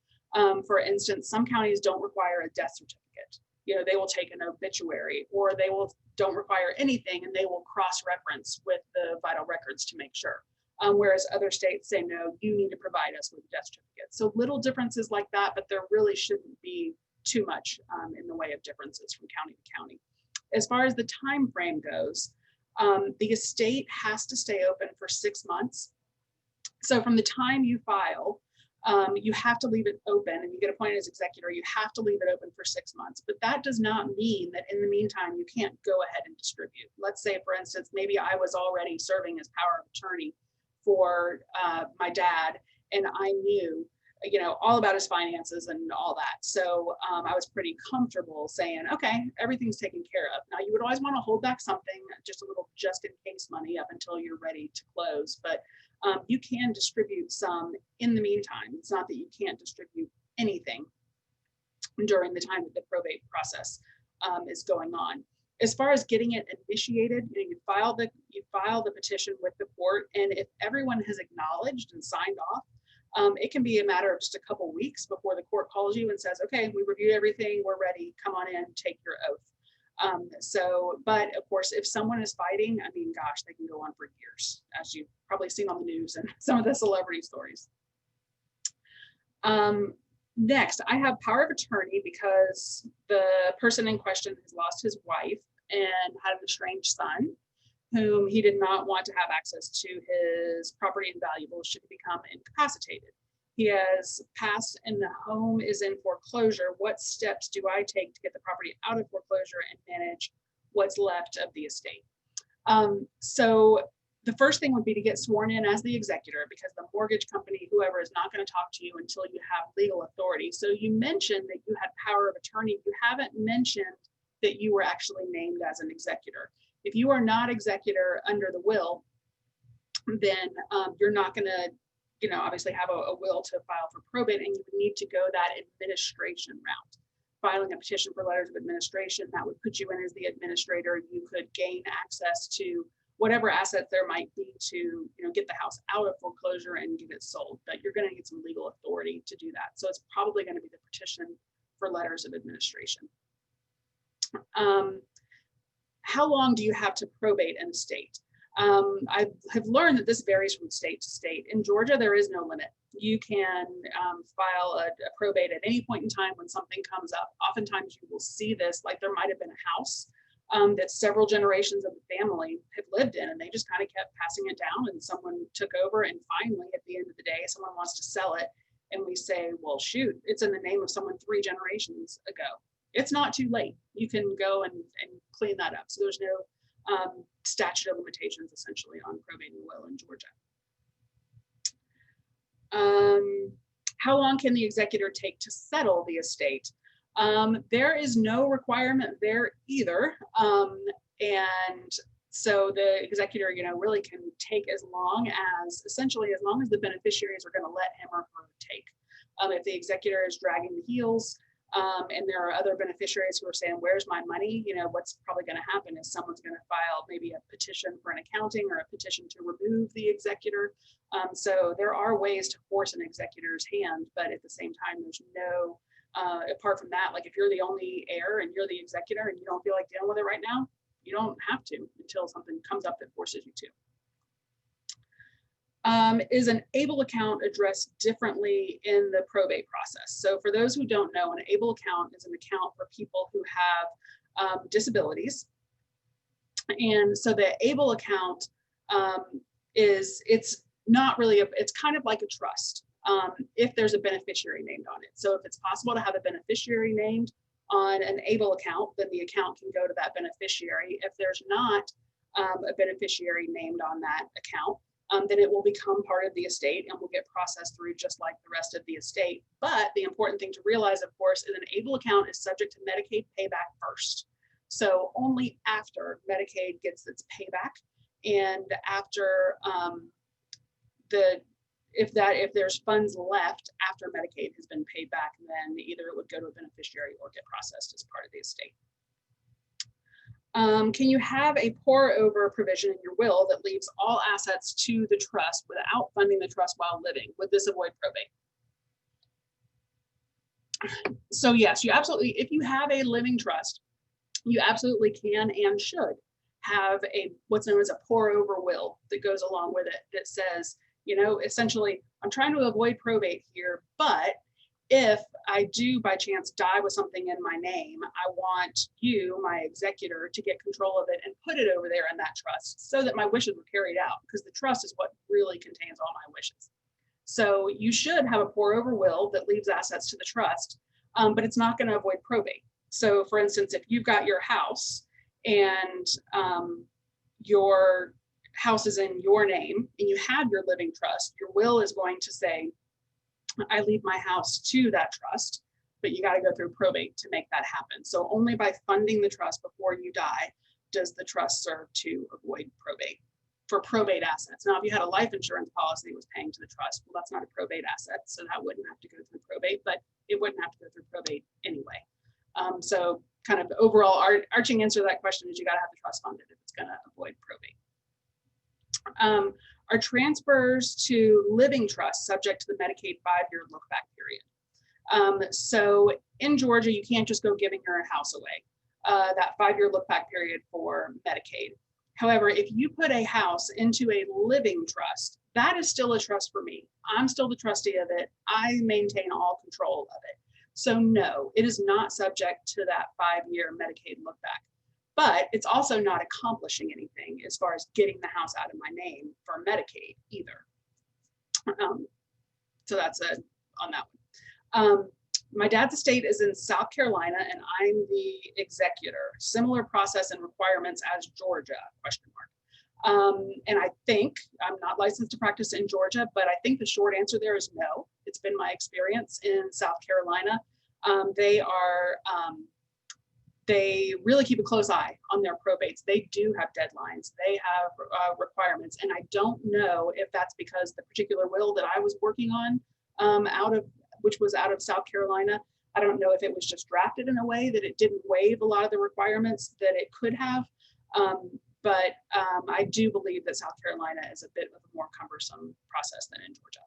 For instance, some counties don't require a death certificate. They will take an obituary, or they don't require anything, and they will cross-reference with the vital records to make sure. Whereas other states say, no, you need to provide us with a death certificate. So little differences like that, but there really shouldn't be too much in the way of differences from county to county. As far as the time frame goes, the estate has to stay open for 6 months. So from the time you file, you have to leave it open, and you get appointed as executor, you have to leave it open for 6 months. But that does not mean that in the meantime, you can't go ahead and distribute. Let's say, for instance, maybe I was already serving as power of attorney for my dad, and I knew all about his finances and all that. So I was pretty comfortable saying, okay, everything's taken care of. Now, you would always want to hold back something, just a little just in case money up until you're ready to close. But you can distribute some in the meantime. It's not that you can't distribute anything during the time that the probate process is going on. As far as getting it initiated, you file the petition with the court, and if everyone has acknowledged and signed off, it can be a matter of just a couple weeks before the court calls you and says, okay, we reviewed everything, we're ready, come on in, take your oath. But of course, if someone is fighting, I mean, gosh, they can go on for years, as you've probably seen on the news and some of the celebrity stories. Next, I have power of attorney because the person in question has lost his wife and had an estranged son, whom he did not want to have access to his property and valuables should he become incapacitated. He has passed and the home is in foreclosure. What steps do I take to get the property out of foreclosure and manage what's left of the estate? So the first thing would be to get sworn in as the executor, because the mortgage company, whoever, is not going to talk to you until you have legal authority. So you mentioned that you had power of attorney. You haven't mentioned that you were actually named as an executor. If you are not executor under the will, then you're not going to, obviously have a will to file for probate, and you would need to go that administration route. Filing a petition for letters of administration, that would put you in as the administrator. You could gain access to whatever assets there might be to, get the house out of foreclosure and get it sold. But you're going to need some legal authority to do that. So it's probably going to be the petition for letters of administration. How long do you have to probate an estate? I have learned that this varies from state to state. In Georgia, there is no limit. You can file a probate at any point in time when something comes up. Oftentimes you will see this, like there might have been a house that several generations of the family have lived in, and they just kind of kept passing it down, and someone took over, and finally at the end of the day, someone wants to sell it, and we say, well, shoot, it's in the name of someone 3 generations ago. It's not too late. You can go and clean that up. So there's no statute of limitations essentially on probate and will in Georgia. How long can the executor take to settle the estate? There is no requirement there either. And so the executor, really can take as long as the beneficiaries are going to let him or her take. If the executor is dragging the heels, and there are other beneficiaries who are saying, where's my money? What's probably going to happen is someone's going to file maybe a petition for an accounting or a petition to remove the executor. So there are ways to force an executor's hand, but at the same time, there's no, apart from that, like if you're the only heir and you're the executor and you don't feel like dealing with it right now, you don't have to until something comes up that forces you to. Is an ABLE account addressed differently in the probate process? So for those who don't know, an ABLE account is an account for people who have disabilities. And so the ABLE account it's not really, it's kind of like a trust if there's a beneficiary named on it. So if it's possible to have a beneficiary named on an ABLE account, then the account can go to that beneficiary. If there's not a beneficiary named on that account, then it will become part of the estate and will get processed through just like the rest of the estate. But the important thing to realize, of course, is an ABLE account is subject to Medicaid payback first. So only after Medicaid gets its payback, and after if there's funds left after Medicaid has been paid back, then either it would go to a beneficiary or get processed as part of the estate. Can you have a pour over provision in your will that leaves all assets to the trust without funding the trust while living? Would this avoid probate? So yes, you absolutely, if you have a living trust, you absolutely can and should have what's known as a pour over will that goes along with it that says, essentially, I'm trying to avoid probate here, but if I do by chance die with something in my name, I want you, my executor, to get control of it and put it over there in that trust so that my wishes were carried out, because the trust is what really contains all my wishes. So you should have a pour over will that leaves assets to the trust, but it's not going to avoid probate. So for instance, if you've got your house and your house is in your name and you have your living trust, your will is going to say, I leave my house to that trust, but you got to go through probate to make that happen. So only by funding the trust before you die does the trust serve to avoid probate for probate assets. Now, if you had a life insurance policy that was paying to the trust, well, that's not a probate asset, so that wouldn't have to go through probate, but it wouldn't have to go through probate anyway. So kind of the overall arching answer to that question is you got to have the trust funded if it's going to avoid probate. Are transfers to living trusts subject to the Medicaid 5-year look-back period? So in Georgia, you can't just go giving your house away, that 5-year look-back period for Medicaid. However, if you put a house into a living trust, that is still a trust for me. I'm still the trustee of it. I maintain all control of it. So no, it is not subject to that 5-year Medicaid look-back. But it's also not accomplishing anything as far as getting the house out of my name for Medicaid either. So that's on that one. My dad's estate is in South Carolina and I'm the executor. Similar process and requirements as Georgia, ? And I think, I'm not licensed to practice in Georgia, but I think the short answer there is no. It's been my experience in South Carolina. They really keep a close eye on their probates. They do have deadlines. They have requirements. And I don't know if that's because the particular will that I was working on which was out of South Carolina, I don't know if it was just drafted in a way that it didn't waive a lot of the requirements that it could have. But I do believe that South Carolina is a bit of a more cumbersome process than in Georgia.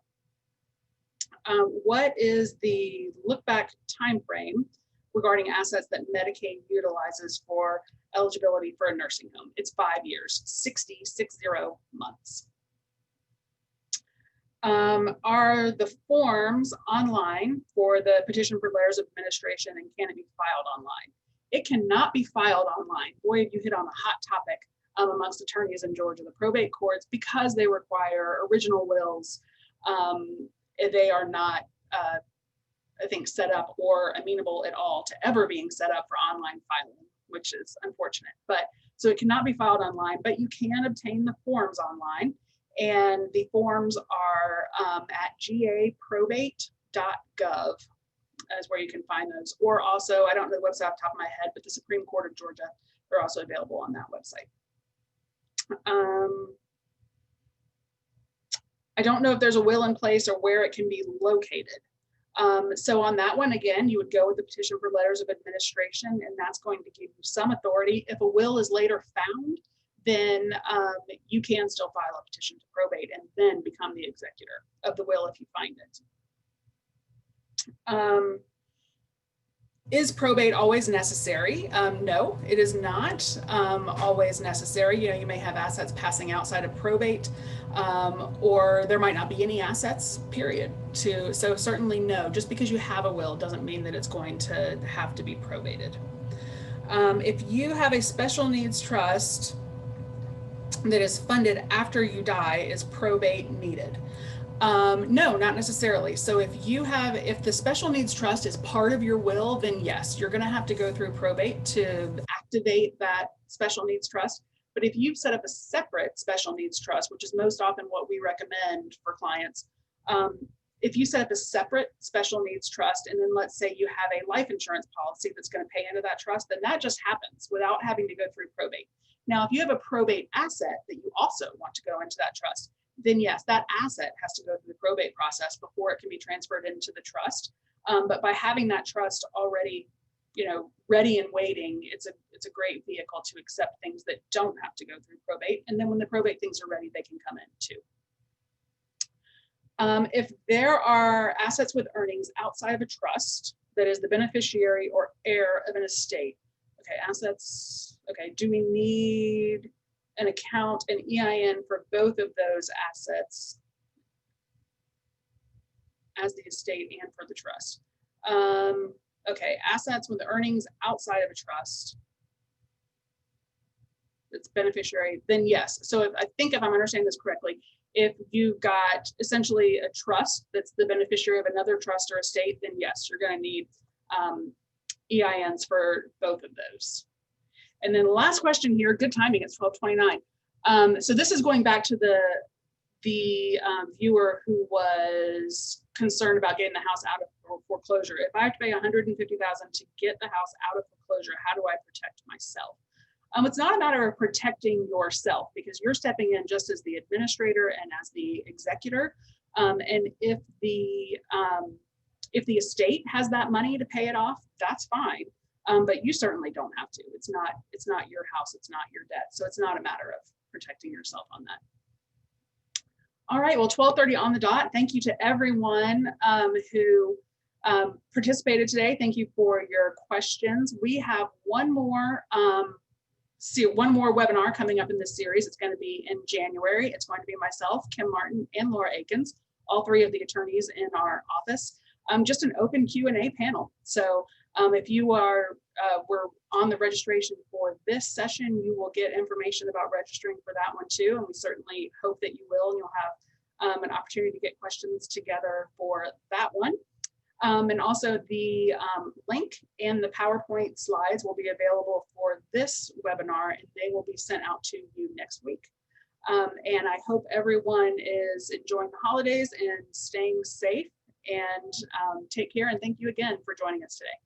What is the look-back time frame regarding assets that Medicaid utilizes for eligibility for a nursing home? It's 5 years, 60 months. Are the forms online for the petition for layers of administration, and can it be filed online? It cannot be filed online. Boy, you hit on a hot topic amongst attorneys in Georgia, the probate courts, because they require original wills. They are not, I think, set up or amenable at all to ever being set up for online filing, which is unfortunate. But so it cannot be filed online, but you can obtain the forms online. And the forms are at gaprobate.gov is where you can find those. Or also, I don't know the website off the top of my head, but the Supreme Court of Georgia, they're also available on that website. I don't know if there's a will in place or where it can be located. So on that one, again, you would go with the petition for letters of administration, and that's going to give you some authority. If a will is later found, then you can still file a petition to probate and then become the executor of the will if you find it. Is probate always necessary? No, it is not always necessary. You know, you may have assets passing outside of probate, or there might not be any assets, period. So certainly no, just because you have a will doesn't mean that it's going to have to be probated. If you have a special needs trust that is funded after you die, is probate needed? No, not necessarily. So if the special needs trust is part of your will, then yes, you're going to have to go through probate to activate that special needs trust. But if you've set up a separate special needs trust, which is most often what we recommend for clients, if you set up a separate special needs trust, and then let's say you have a life insurance policy that's going to pay into that trust, then that just happens without having to go through probate. Now, if you have a probate asset that you also want to go into that trust, then yes, that asset has to go through the probate process before it can be transferred into the trust. But by having that trust already, ready and waiting, it's a great vehicle to accept things that don't have to go through probate. And then when the probate things are ready, they can come in too. If there are assets with earnings outside of a trust that is the beneficiary or heir of an estate, okay, assets, okay, do we need an account, an EIN for both of those assets as the estate and for the trust? Okay, assets with earnings outside of a trust that's beneficiary, then yes. So I think if I'm understanding this correctly, if you've got essentially a trust that's the beneficiary of another trust or estate, then yes, you're going to need EINs for both of those. And then the last question here, good timing, it's 12:29. So this is going back to the viewer who was concerned about getting the house out of foreclosure. If I have to pay $150,000 to get the house out of foreclosure, how do I protect myself? It's not a matter of protecting yourself, because you're stepping in just as the administrator and as the executor. And if the estate has that money to pay it off, that's fine. But you certainly don't have to. It's not your house, it's not your debt. So it's not a matter of protecting yourself on that. All right, well, 12:30 on the dot. Thank you to everyone who participated today. Thank you for your questions. We have one more webinar coming up in this series. It's going to be in January. It's going to be myself, Kim Martin, and Laura Akins, all three of the attorneys in our office. Just an open Q&A panel. So if you were on the registration for this session, you will get information about registering for that one too. And we certainly hope that you will, and you'll have an opportunity to get questions together for that one. And also the link and the PowerPoint slides will be available for this webinar, and they will be sent out to you next week. And I hope everyone is enjoying the holidays and staying safe, and take care. And thank you again for joining us today.